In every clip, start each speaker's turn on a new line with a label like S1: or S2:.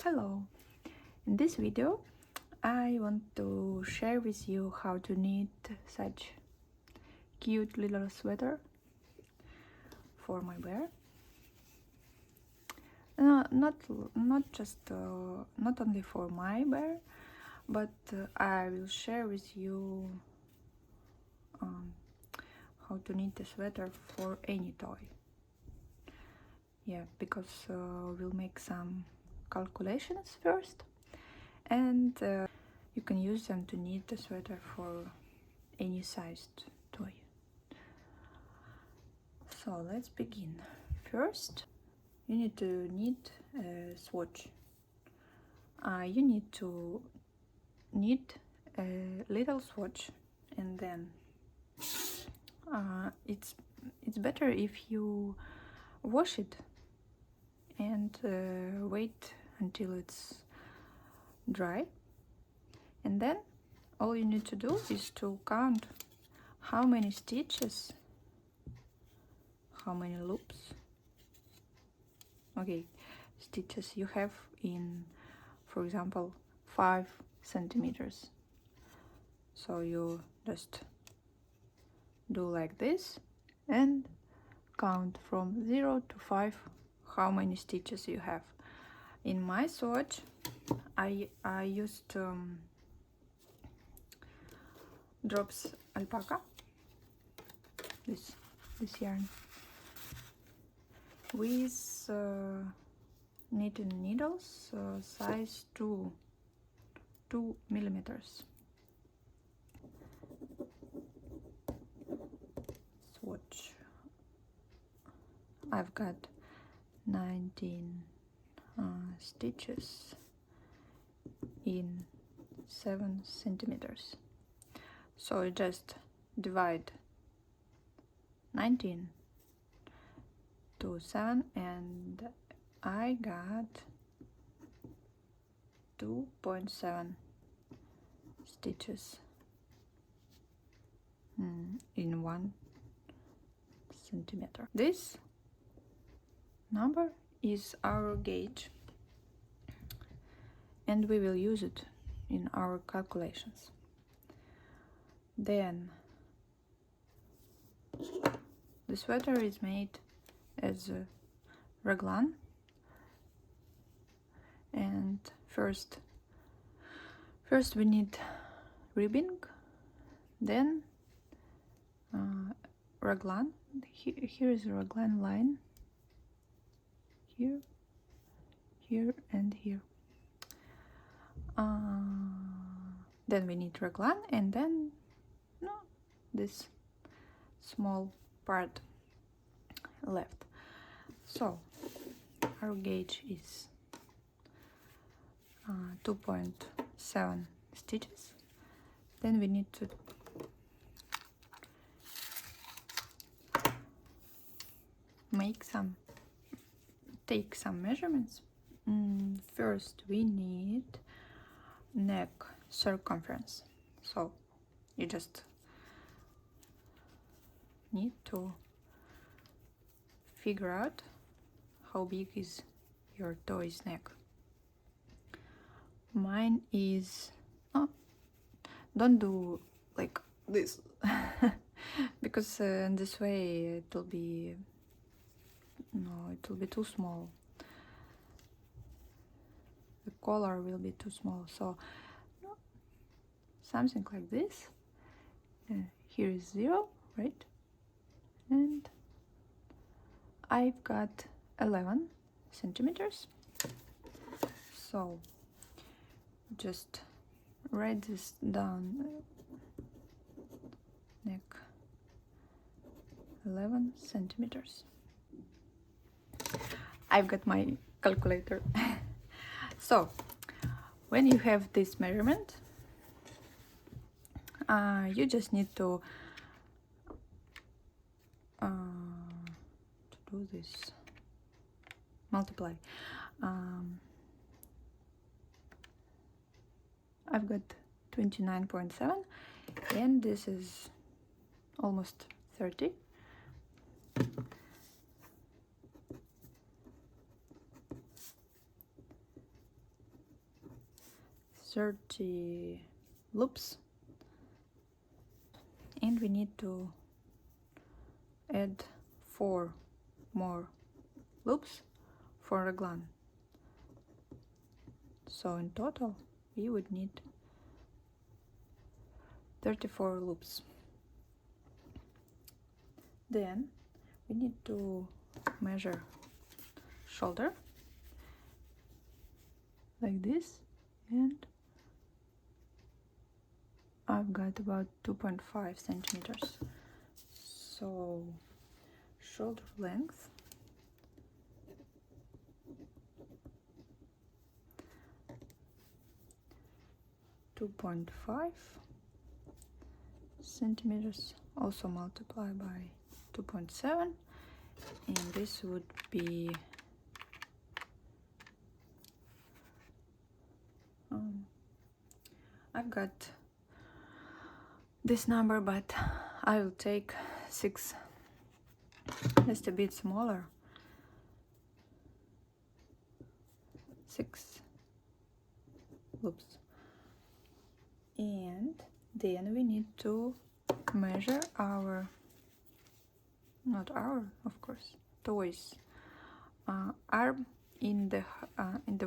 S1: Hello! In this video I want to share with you how to knit such cute little sweater for my bear. Not only for my bear, but I will share with you how to knit a sweater for any toy. Yeah, because we'll make some calculations first, and you can use them to knit a sweater for any sized toy. So let's begin. First, you need to knit a swatch. You need to knit a little swatch, and then it's better if you wash it and wait until it's dry, and then all you need to do is to count how many stitches, how many loops, stitches you have in, for example, 5 centimeters. So you just do like this and count from 0 to 5 how many stitches you have. In my swatch I used Drops Alpaca, this yarn, with knitting needles size 2 millimeters. Swatch. I've got 19 stitches in 7 centimeters. So you just divide 19 to 7, and I got 2.7 stitches in 1 centimeter. This number is our gauge, and we will use it in our calculations. Then the sweater is made as a raglan, and first we need ribbing, then raglan. Here is a raglan line, here, and here. Then we need raglan, and then this small part left. So our gauge is 2.7 stitches. Then we need to take some measurements. First we need neck circumference, so you just need to figure out how big is your toy's neck. Mine is, don't do like this because in this way it will be too small. The collar will be too small, so something like this. Here is 0, right? And I've got 11 centimeters. So just write this down. Neck 11 centimeters. I've got my calculator. So when you have this measurement, you just need to do this, multiply. I've got 29.7, and this is almost 30. 30 loops, and we need to add 4 more loops for Raglan. So in total we would need 34 loops. Then we need to measure shoulder like this, and I've got about 2.5 centimeters. So shoulder length (2.5 centimeters), also multiply by 2.7, and this would be I've got this number, but I will take 6, just a bit smaller, 6 loops. And then we need to measure our, not our, of course, toys arm in the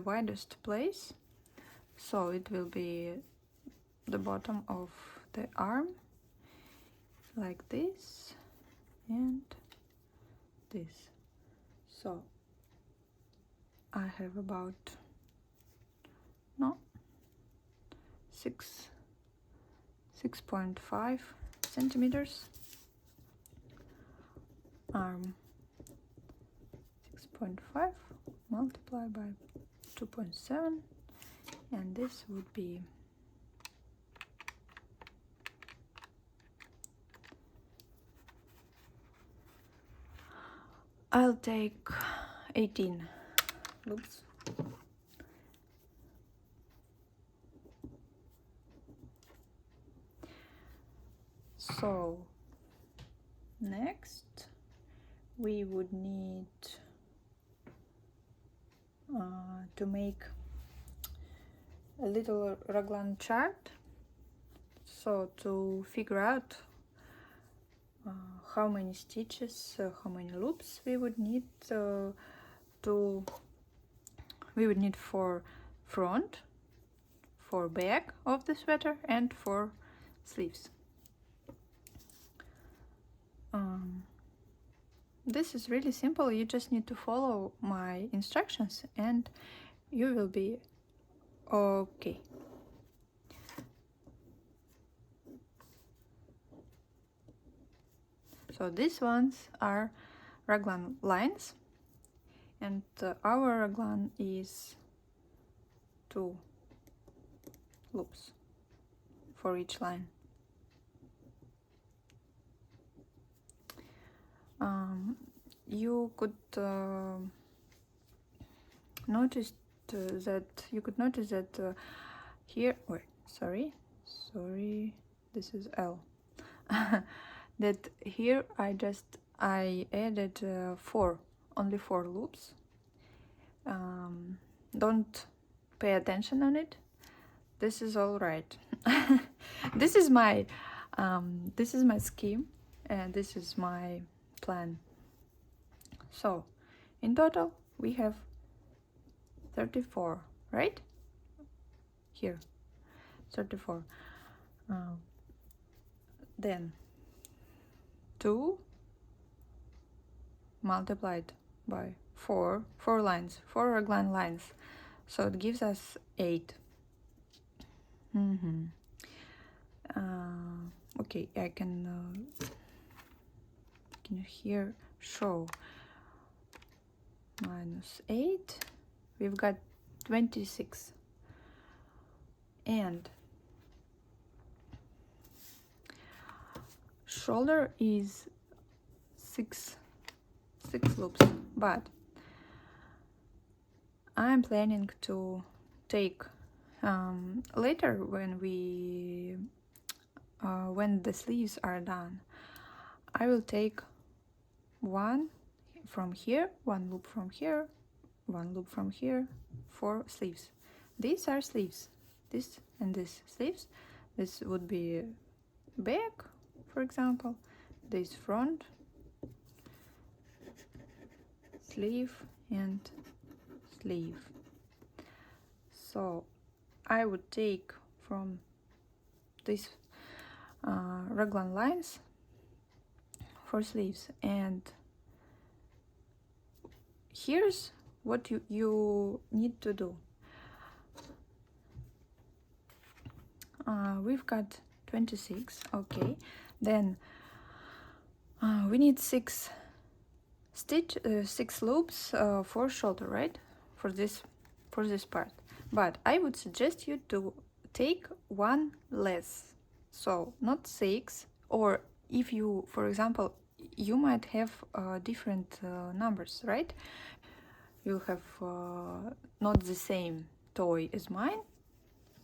S1: widest place. So it will be the bottom of the arm, like this and this. So I have about 6.5 centimeters arm. 6.5 multiplied by 2.7, and this would be I'll take 18 loops. So next we would need to make a little Raglan chart, so to figure out how many stitches, how many loops we would need for front, for back of the sweater, and for sleeves. This is really simple. You just need to follow my instructions and you will be okay. So these ones are Raglan lines, and our Raglan is 2 loops for each line. You could notice that here, wait, sorry, this is L. That here I added only 4 loops. Don't pay attention on it. This is all right. This is my scheme, and this is my plan. So in total we have 34, right? Here 34. Then 2 multiplied by 4 lines, 4 Raglan lines, so it gives us 8. Okay, I can here show -8, we've got 26, and shoulder is 6 loops, but I'm planning to take later when the sleeves are done, I will take 1 from here, 1 loop from here, 1 loop from here for sleeves. These are sleeves. this and this sleeves. This would be back, for example, this front, sleeve and sleeve. So I would take from these Raglan lines for sleeves, and here's what you need to do. We've got 26, okay, then we need 6 loops for shoulder, right, for this part. But I would suggest you to take one less, so not 6, or if you, for example, you might have different numbers, right? You have not the same toy as mine,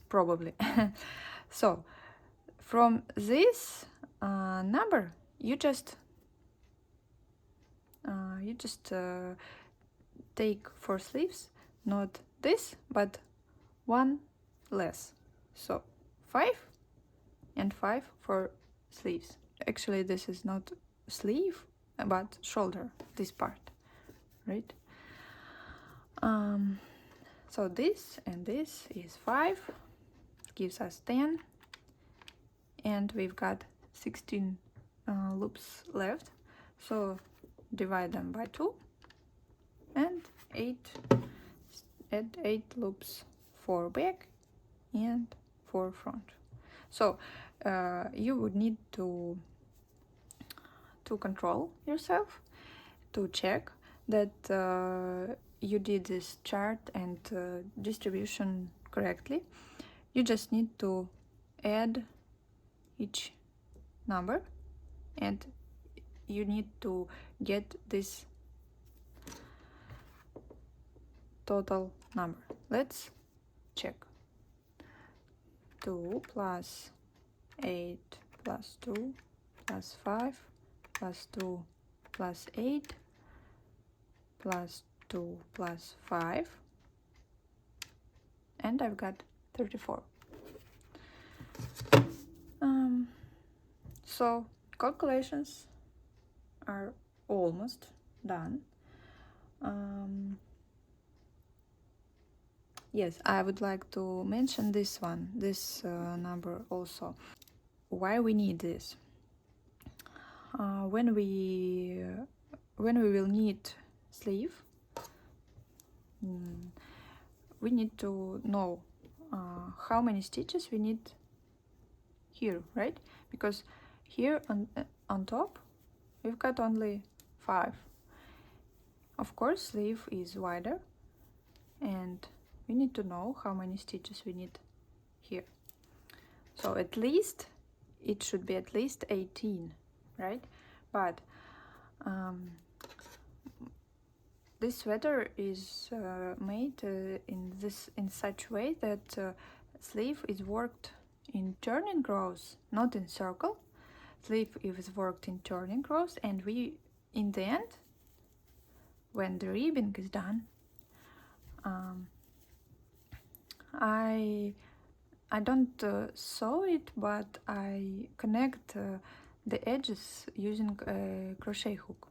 S1: probably. So from this number you just take 4 sleeves, not this but one less, so 5 and 5 for sleeves. Actually this is not sleeve but shoulder, this part, right? So this and this is 5, gives us 10, and we've got 16 loops left, so divide them by 2 and add 8 loops for back and for front. So you would need to control yourself, to check that you did this chart and distribution correctly. You just need to add each number and you need to get this total number. Let's check. 2 plus 8 plus 2 plus 5 plus 2 plus 8 plus 2 plus 5, and I've got 34. So calculations are almost done. Yes, I would like to mention this number also. Why we need this? When we will need sleeve, we need to know how many stitches we need here, right? Because here on top we've got only 5. Of course sleeve is wider, and we need to know how many stitches we need here. So at least it should be at least 18, right? But this sweater is made in such way that sleeve is worked in turning rows, not in circle. Sleeve is worked in turning rows, and we, in the end, when the ribbing is done, I don't sew it, but I connect the edges using a crochet hook.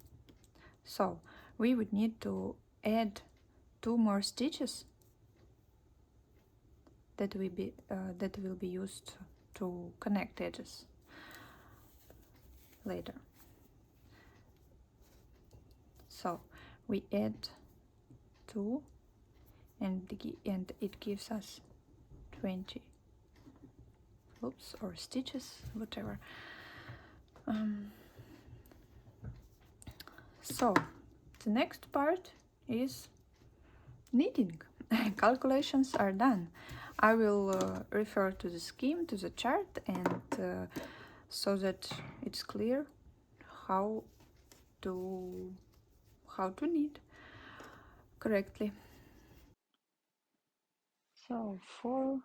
S1: So we would need to add 2 more stitches that will be used to connect edges later. So we add 2, and it gives us 20 loops or stitches, whatever. So the next part is knitting. Calculations are done. I will refer to the scheme, to the chart, and so that it's clear how to knit correctly. So for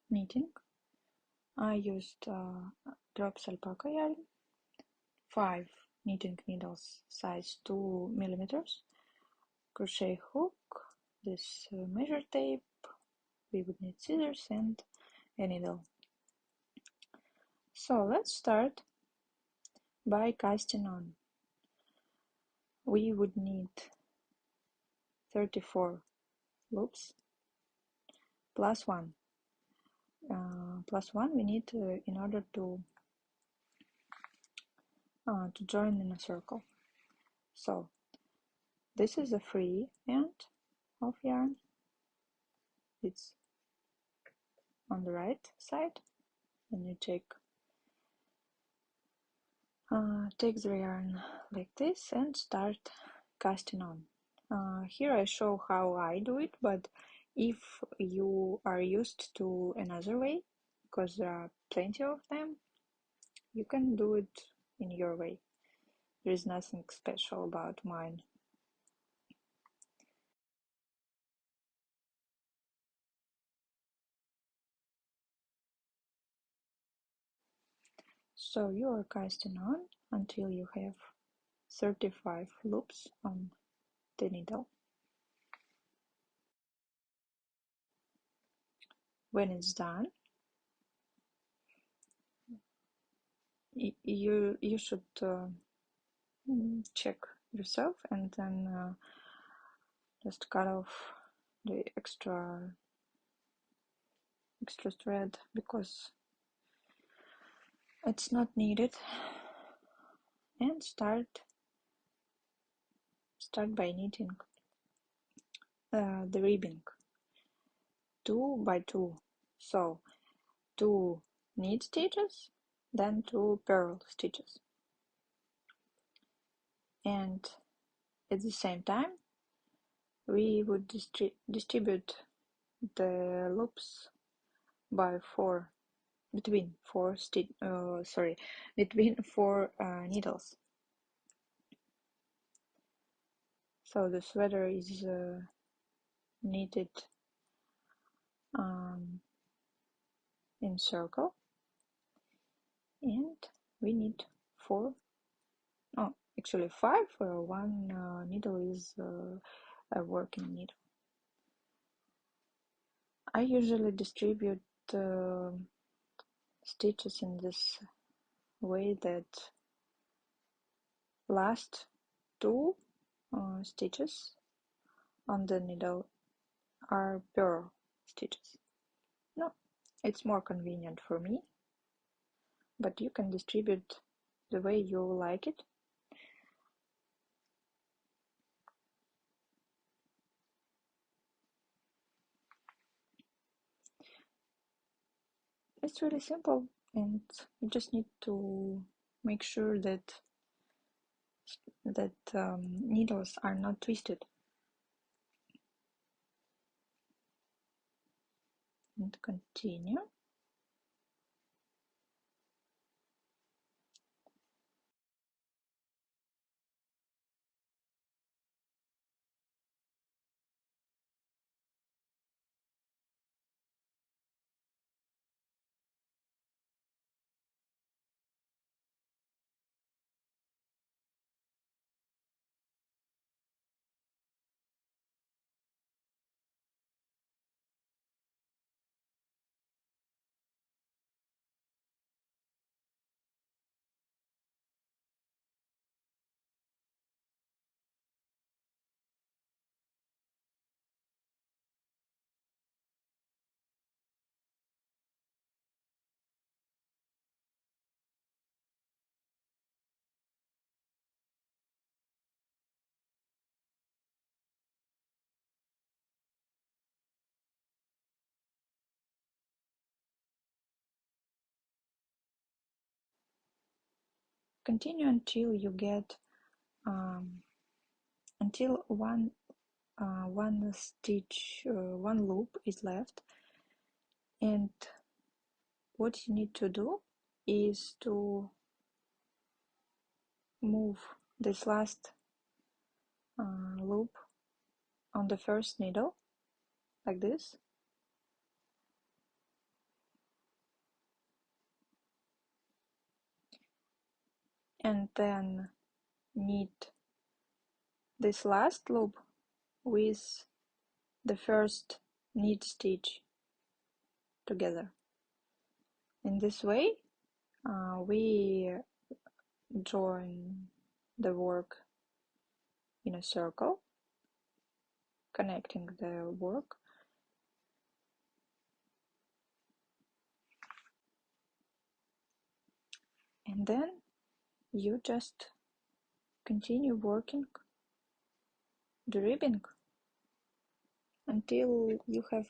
S1: knitting I used Drops Alpaca yarn, 5 knitting needles size 2 millimeters, crochet hook, this measure tape, we would need scissors and a needle. So let's start by casting on. We would need 34 loops plus one. Plus one we need in order to join in a circle. So this is a free end of yarn. It's on the right side, and you take the yarn like this and start casting on. Here I show how I do it, but if you are used to another way, because there are plenty of them, you can do it in your way. There is nothing special about mine. So you are casting on until you have 35 loops on the needle. When it's done, you should check yourself and then just cut off the extra thread because it's not needed, and start by knitting the ribbing 2 by 2. So 2 knit stitches, then 2 purl stitches, and at the same time we would distribute the loops by 4 between 4 needles. So the sweater is knitted in circle, and we need 4, oh actually 5, one needle is a working needle. I usually distribute stitches in this way that last 2 stitches on the needle are purl stitches. No, it's more convenient for me, but you can distribute the way you like it. It's really simple, and you just need to make sure that needles are not twisted. And continue. Continue until you get until one stitch, one loop is left, and what you need to do is to move this last loop on the first needle like this, and then knit this last loop with the first knit stitch together. In this way, we join the work in a circle, connecting the work, and then you just continue working the ribbing until you have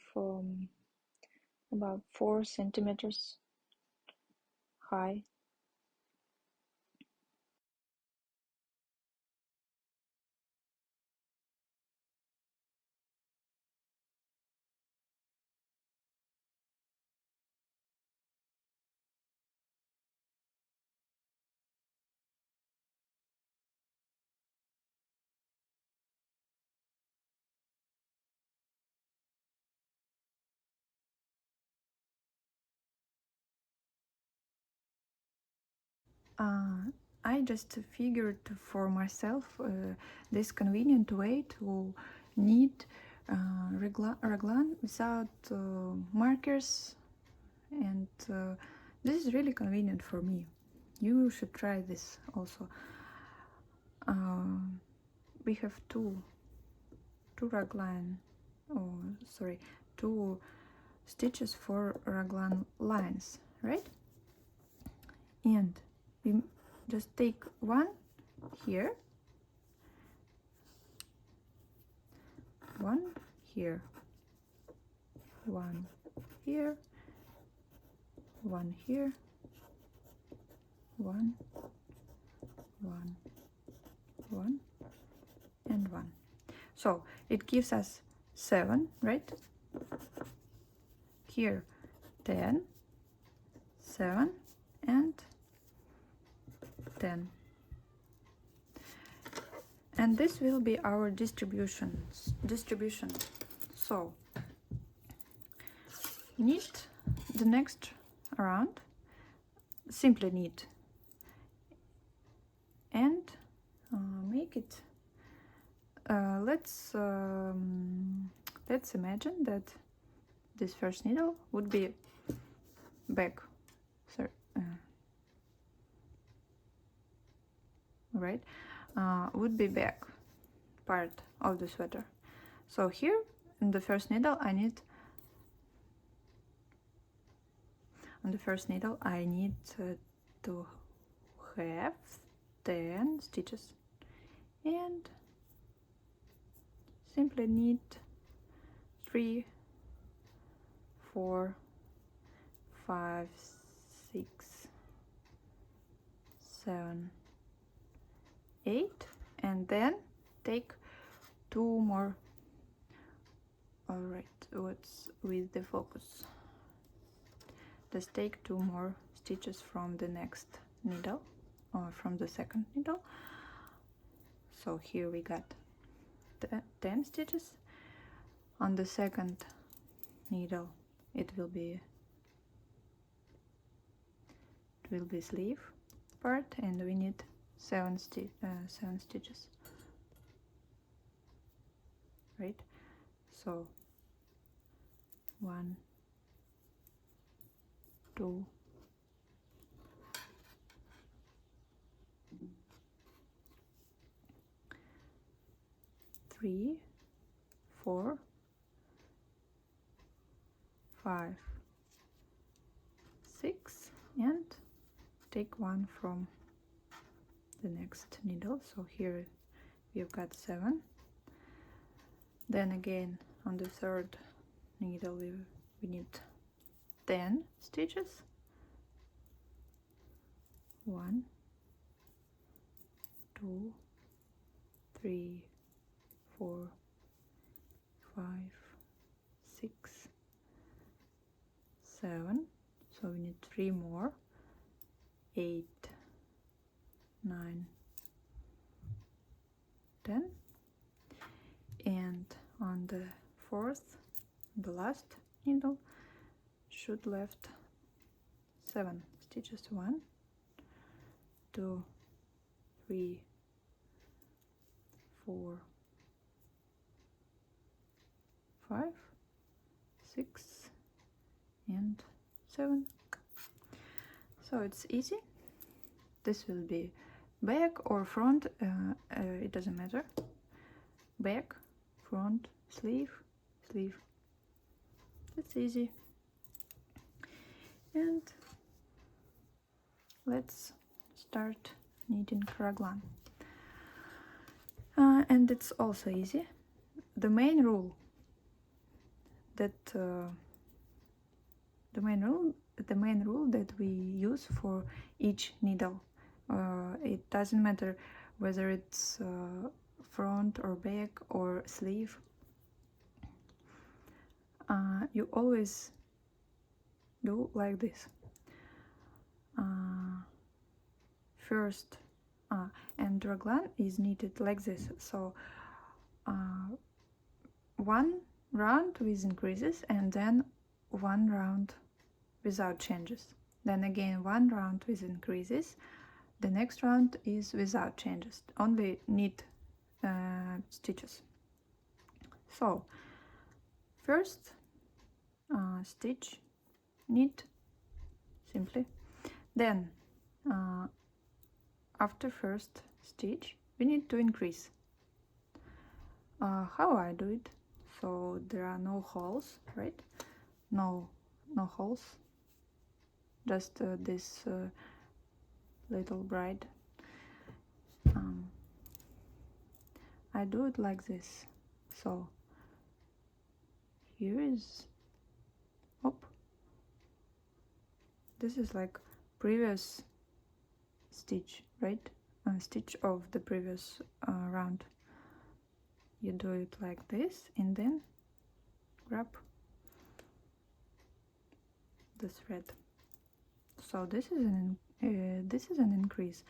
S1: about 4 centimeters high. I just figured for myself this convenient way to knit raglan without markers, and this is really convenient for me. You should try this also. We have two raglan, two stitches for raglan lines, right? And we just take one here, one here, one here, one here, one, and one. So it gives us 7, right? Here 10, 7, and 10. And this will be our distribution. So knit the next round, simply knit, and make it. Let's imagine that this first needle would be back, right? Would be back part of the sweater. So here in the first needle I need to have 10 stitches, and simply knit 3, 4, 5, 6, 7, 8, and then take 2 more. All right, what's with the focus? Just take 2 more stitches from the next needle, or from the second needle. So here we got 10 stitches. On the second needle it will be sleeve part, and we need 7 stitches, right? So 1, 2, 3, 4, 5, 6, and take 1 from the next needle. So here we've got 7. Then again on the third needle we need 10 stitches. 1, 2, 3, 4, 5, 6, 7. So we need 3 more. 8, 9, 10. And on the fourth, the last needle, should left 7 stitches. 1, 2, 3, 4, 5, 6, and 7. So it's easy. This will be back or front, it doesn't matter. Back, front, sleeve, sleeve. It's easy. And let's start knitting Raglan. And it's also easy. The main rule that we use for each needle, it doesn't matter whether it's front or back or sleeve, you always do like this. First, and Raglan is knitted like this, so one round with increases and then one round without changes, then again one round with increases, the next round is without changes, only knit stitches. So first stitch, knit simply, then after first stitch we need to increase. How I do it? So there are no holes, right? No holes, just this little bride. I do it like this. So here is, this is like previous stitch, right? Stitch of the previous round. You do it like this and then grab the thread. So this is an increase.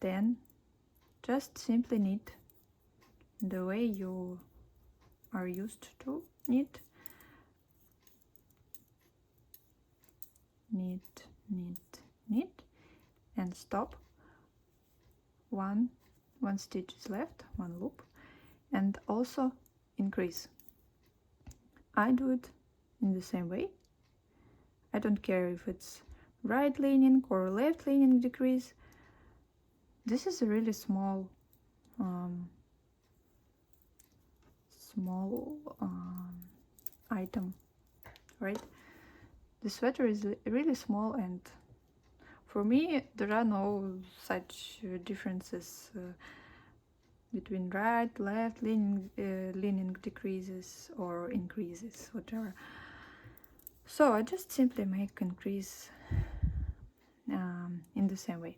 S1: Then just simply knit the way you are used to knit. Knit, knit, knit, and stop. One stitch is left, one loop, and also increase. I do it in the same way. I don't care if it's right leaning or left leaning decrease. This is a really small item, right? The sweater is really small, and for me there are no such differences between right, left, leaning decreases or increases, whatever. So I just simply make increase in the same way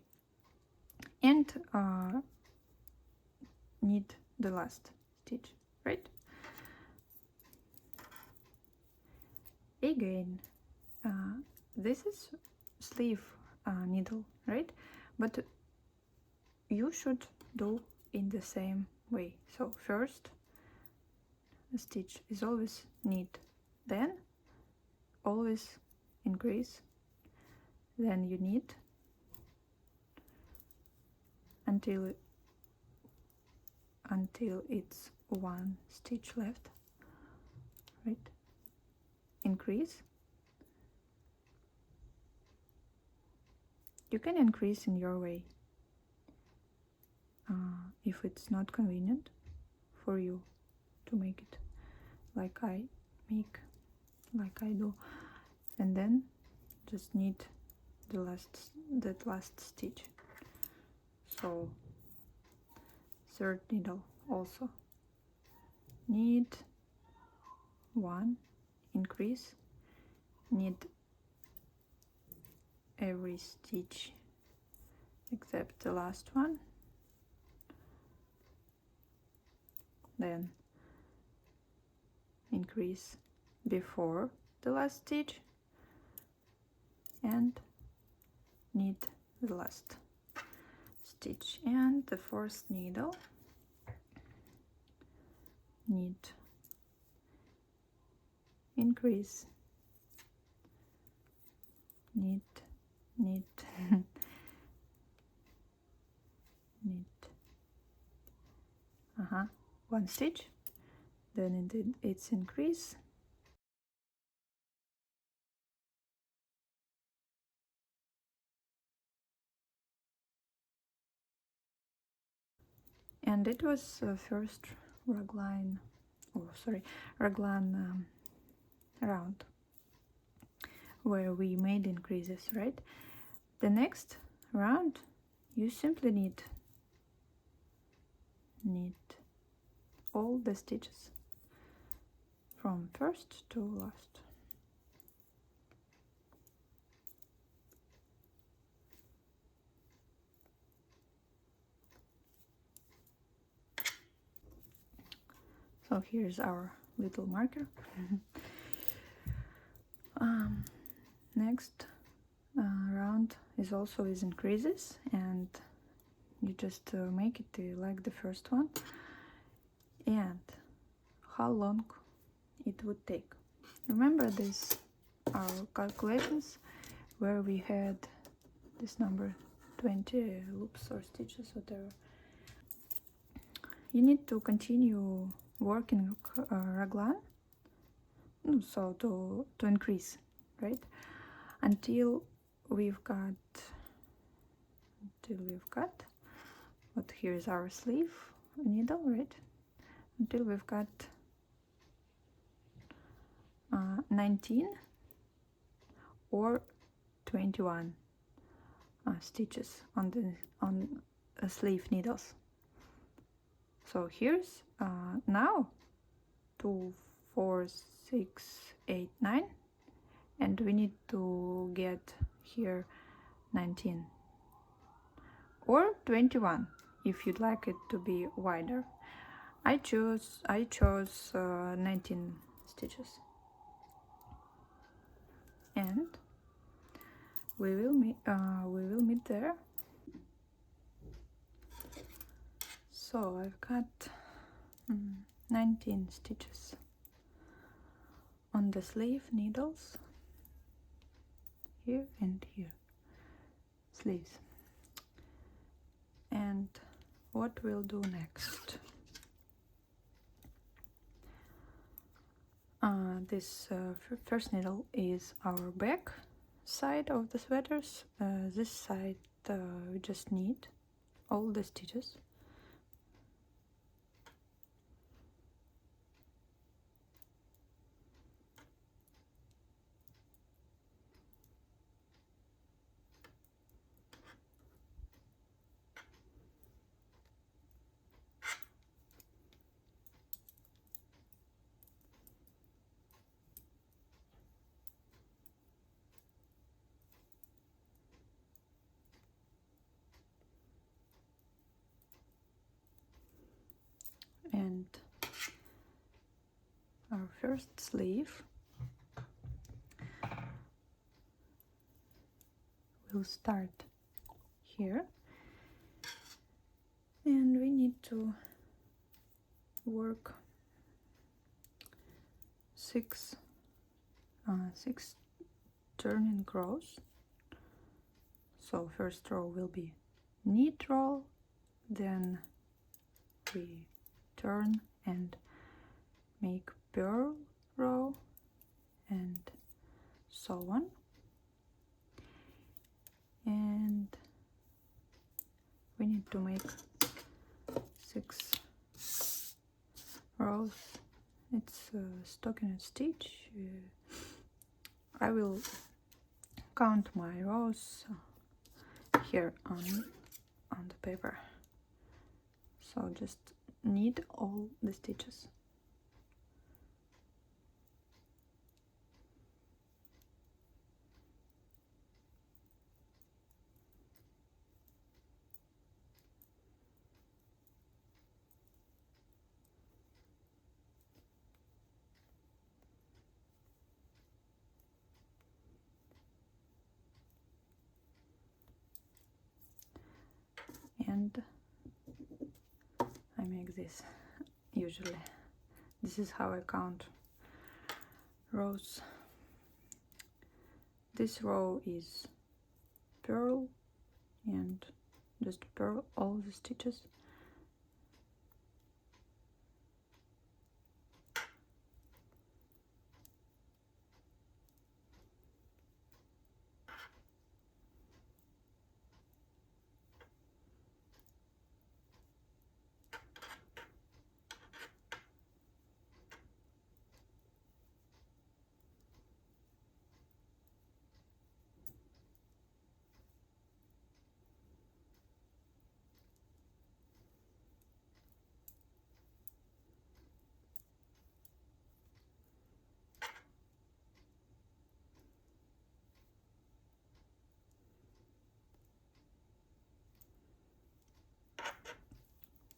S1: and knit the last stitch, right? Again, this is sleeve needle, right? But you should do in the same way. So first stitch is always knit, then always increase, then you knit until it's one stitch left, right? Increase. You can increase in your way if it's not convenient for you to make it like I do, and then just knit that last stitch. So third needle also knit one, increase, knit every stitch except the last one, then increase before the last stitch and knit the last stitch. And the fourth needle, knit, increase, knit, knit, knit, one stitch, then it's increase, And it was first Raglan, Raglan round where we made increases, right? The next round you simply knit all the stitches from first to last. So here's our little marker. Next round is also with increases, and you just make it like the first one. And how long it would take. Remember this, our calculations where we had this number 20 loops or stitches, whatever. You need to continue working Raglan, so to increase, right, until we've got what, here is our sleeve needle, right, until we've got 19 or 21 stitches on the sleeve needles. So here's now 2, 4, 6, 8, 9, and we need to get here 19 or 21 if you'd like it to be wider. I chose 19 stitches, and we will meet there. So I've got 19 stitches on the sleeve needles, here and here, sleeves. And what we'll do next, this first needle is our back side of the sweaters. This side we just knit all the stitches. And our first sleeve will start here, and we need to work six turning rows. So first row will be knit row, then we turn and make purl row, and so on. And we need to make 6 rows. It's stockinette stitch. I will count my rows here on the paper. So just knit all the stitches. And I make this usually. This is how I count rows. This row is purl, and just purl all the stitches.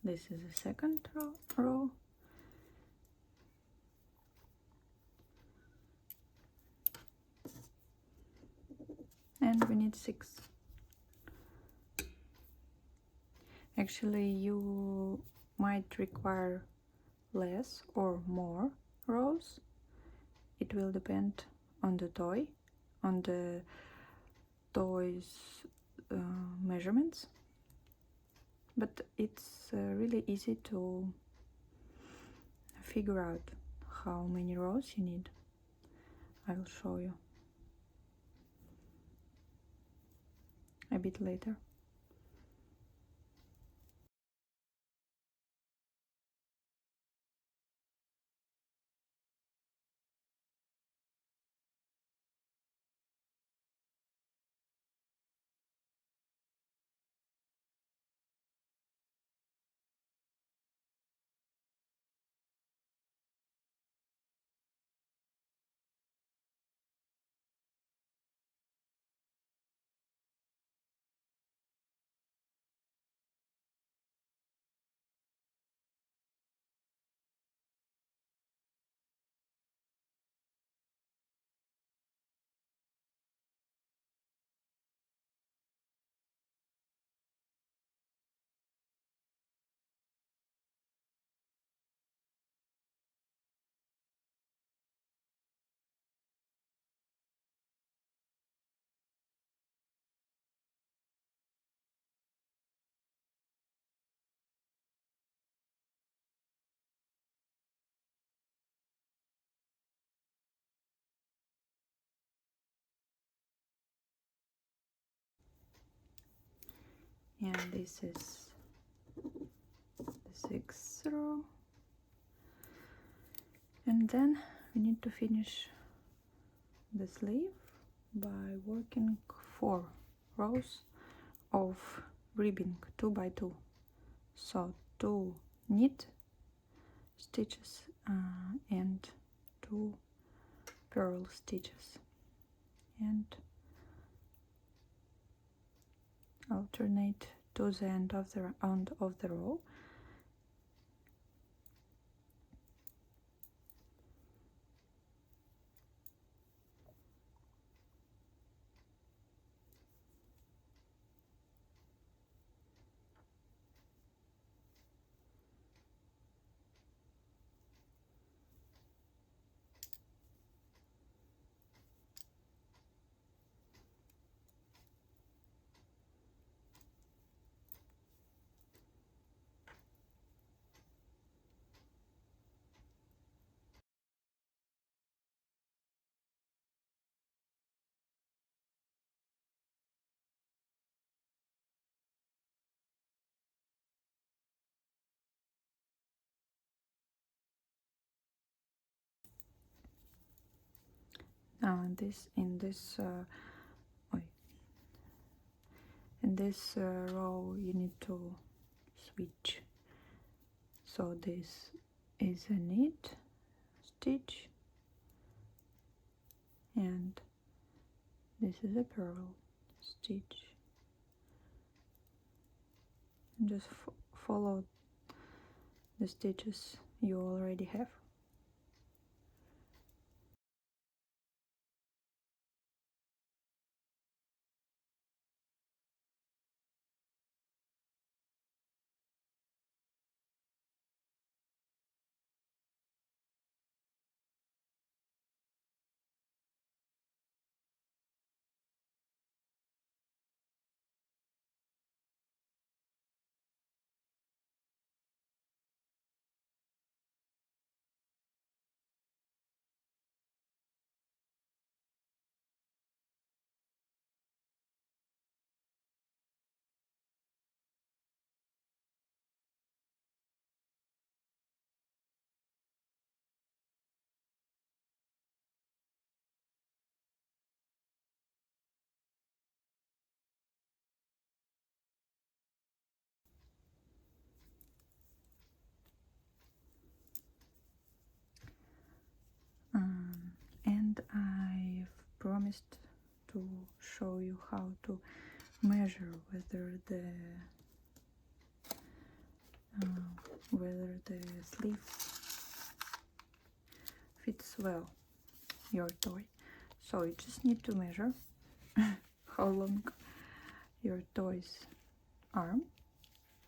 S1: This is the second row. And we need 6. Actually, you might require less or more rows. It will depend on the toy, on the toy's measurements, but it's really easy to figure out how many rows you need. I will show you a bit later. And this is the 6th row. And then we need to finish the sleeve by working 4 rows of ribbing 2 by 2. So 2 knit stitches and 2 purl stitches, and alternate to the end of the row. Now in this row you need to switch. So this is a knit stitch and this is a purl stitch. And just follow the stitches you already have. And I've promised to show you how to measure whether the whether the sleeve fits well your toy. So you just need to measure how long your toy's arm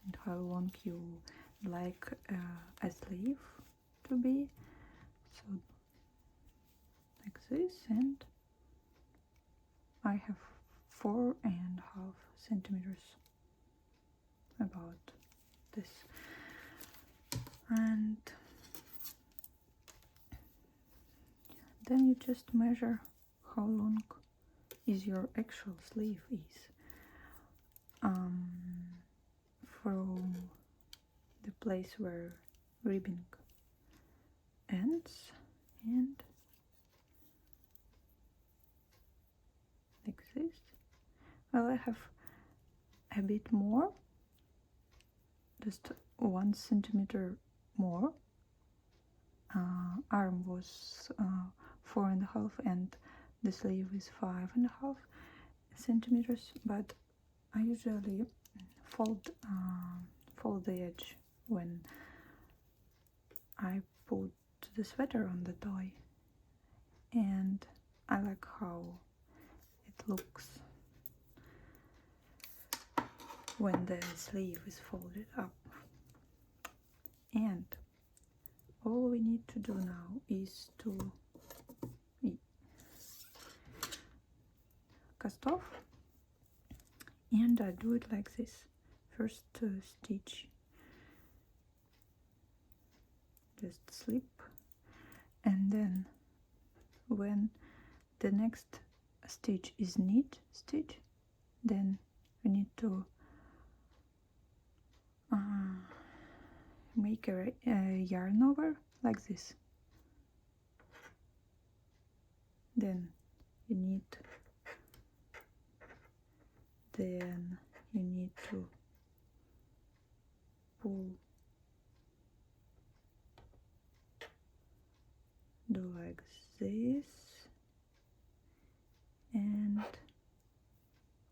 S1: and how long you like a sleeve to be. So like this, and I have 4.5 centimeters, about this. And then you just measure how long is your actual sleeve is from the place where ribbing ends, and like this. Well, I have a bit more, just 1 centimeter more. Arm was 4.5 and the sleeve is 5.5 centimeters, but I usually fold the edge when I put the sweater on the toy, and I like how it looks when the sleeve is folded up. And all we need to do now is to cast off, and I do it like this. First stitch, just slip, and then when the next stitch is knit stitch, then we need to make a yarn over like this. Then you need to pull, do like this, and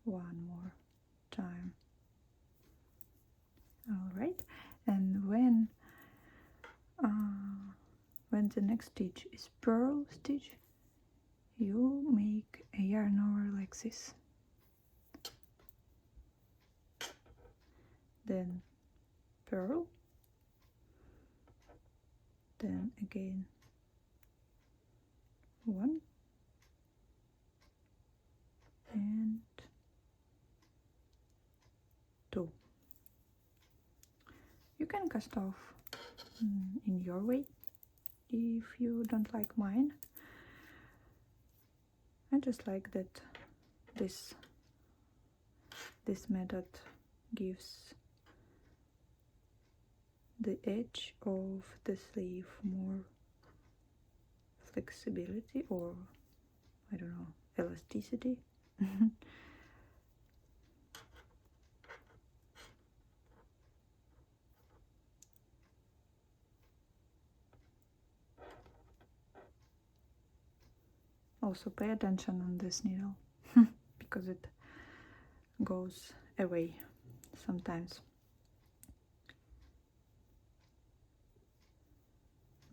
S1: one more time. All right, and when the next stitch is purl stitch, you make a yarn over like this. Then purl, then again 1 and 2. You can cast off in your way if you don't like mine. I just like that this method gives the edge of the sleeve more flexibility, or I don't know, elasticity. Also pay attention on this needle because it goes away sometimes.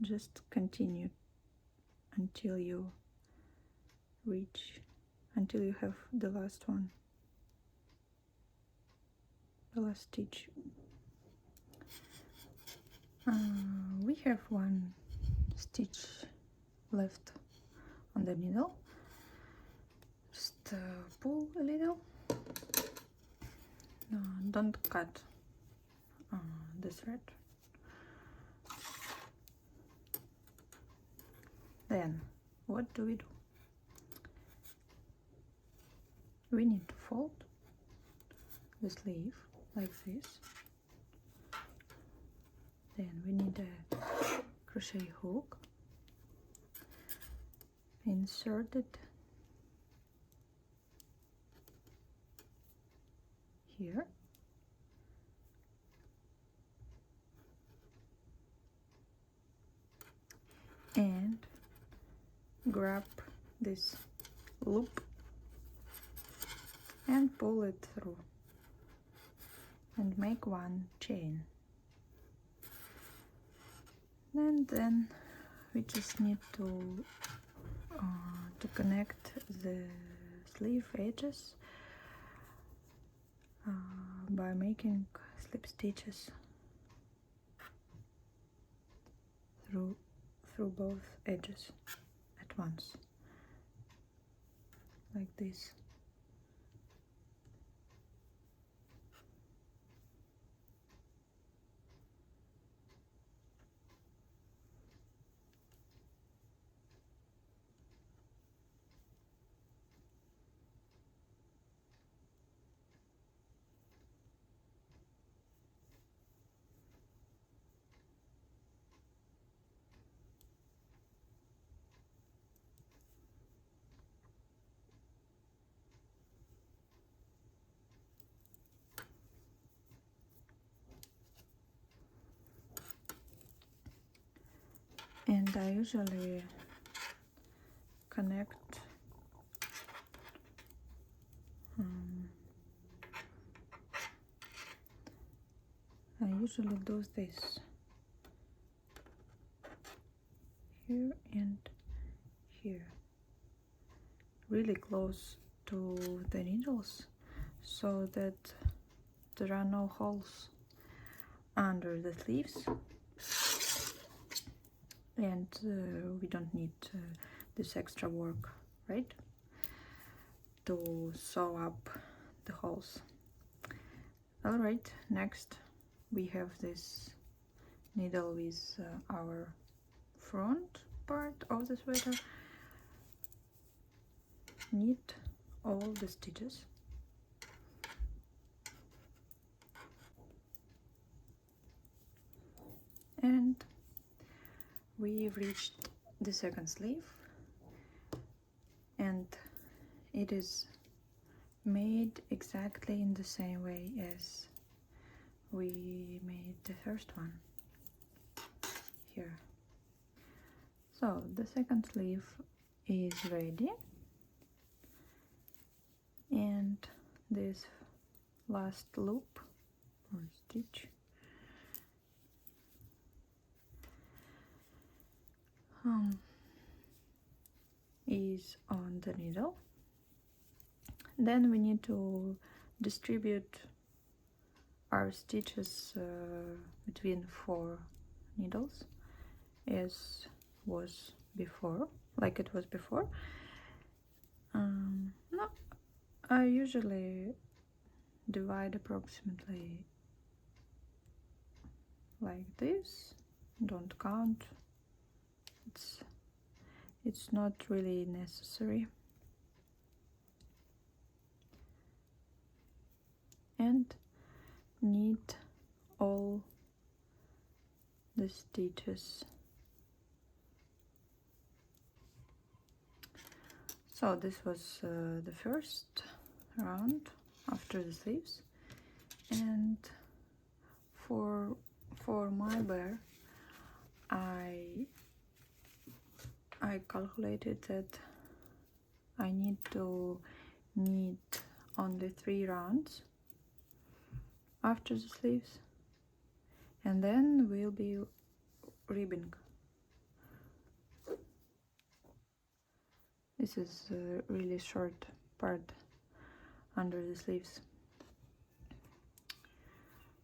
S1: Just continue until you have the last one, the last stitch. We have 1 stitch left on the needle. Just pull a little. Don't cut the thread. Then what do? We need to fold the sleeve like this. Then we need a crochet hook, insert it here, and grab this loop and pull it through and make 1 chain. And then we just need to connect the sleeve edges by making slip stitches through both edges at once, like this. And I usually connect I usually do this here and here, really close to the needles, so that there are no holes under the sleeves, and we don't need this extra work, right, to sew up the holes. All right, next we have this needle with our front part of the sweater. Knit all the stitches, and we've reached the second sleeve, and it is made exactly in the same way as we made the first one here. So the second sleeve is ready, and this last loop or stitch is on the needle. Then we need to distribute our stitches between 4 needles as was before, like it was before. No, I usually divide approximately like this. Don't count, it's not really necessary. And knit all the stitches. So this was the first round after the sleeves, and for my bear I calculated that I need to knit only 3 rounds after the sleeves, and then we'll be ribbing. This is a really short part under the sleeves.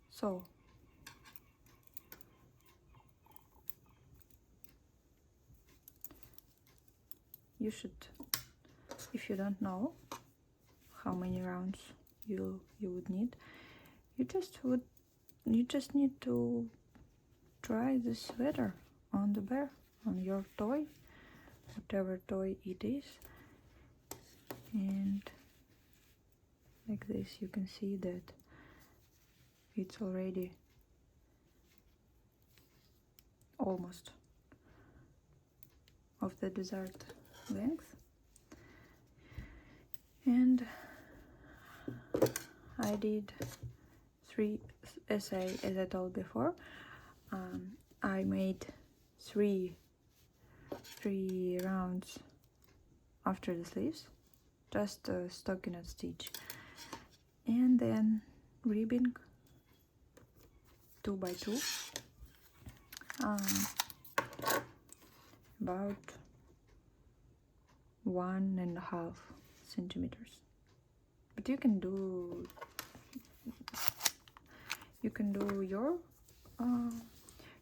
S1: So you should, if you don't know how many rounds you would need, you just need to try this sweater on the bear, on your toy, whatever toy it is, and like this you can see that it's already almost of the desired length. And I did 3 as I told before. I made 3 rounds after the sleeves, just a stockinette stitch, and then ribbing 2 by 2. about 1.5 centimeters. But you can do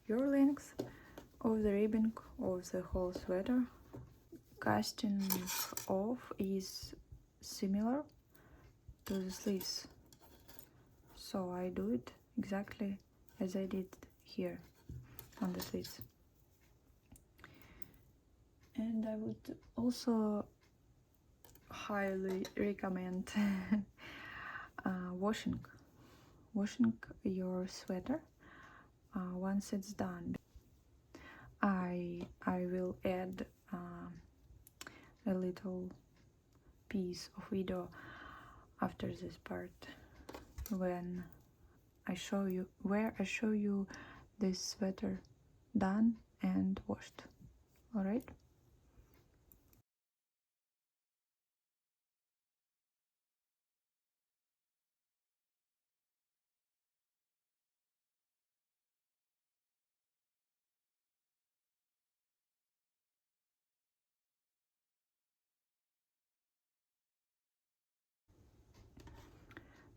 S1: your length of the ribbon of the whole sweater. Casting off is similar to the sleeves, so I do it exactly as I did here on the sleeves. And I would also highly recommend washing your sweater once it's done. I will add a little piece of video after this part when I show you this sweater done and washed. All right.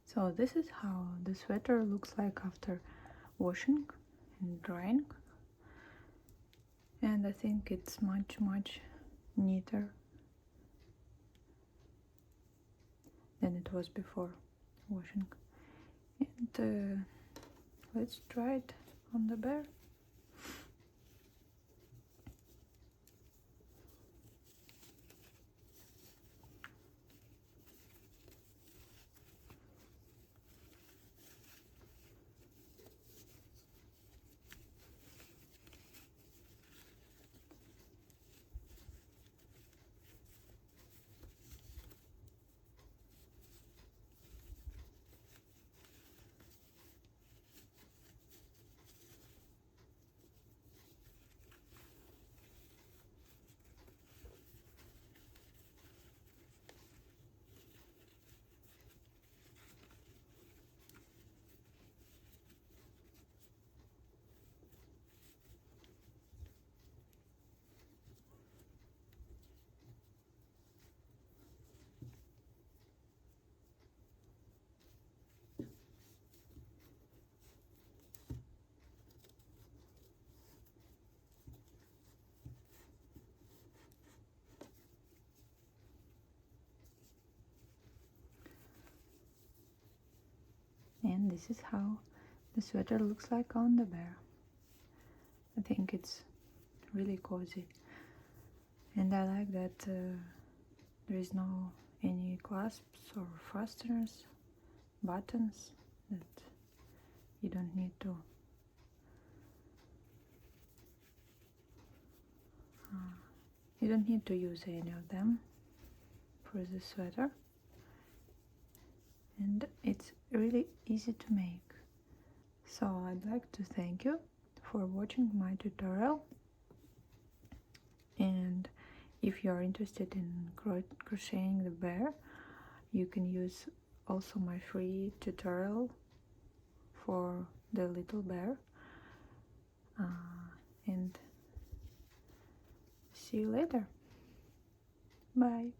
S1: So this is how the sweater looks like after washing and drying, and I think it's much neater than it was before washing. And let's try it on the bear. And this is how the sweater looks like on the bear. I think it's really cozy, and I like that there is no any clasps or fasteners, buttons, that you don't need to use any of them for the sweater, and it's really easy to make. So I'd like to thank you for watching my tutorial, and if you are interested in crocheting the bear, you can use also my free tutorial for the little bear, and see you later. Bye.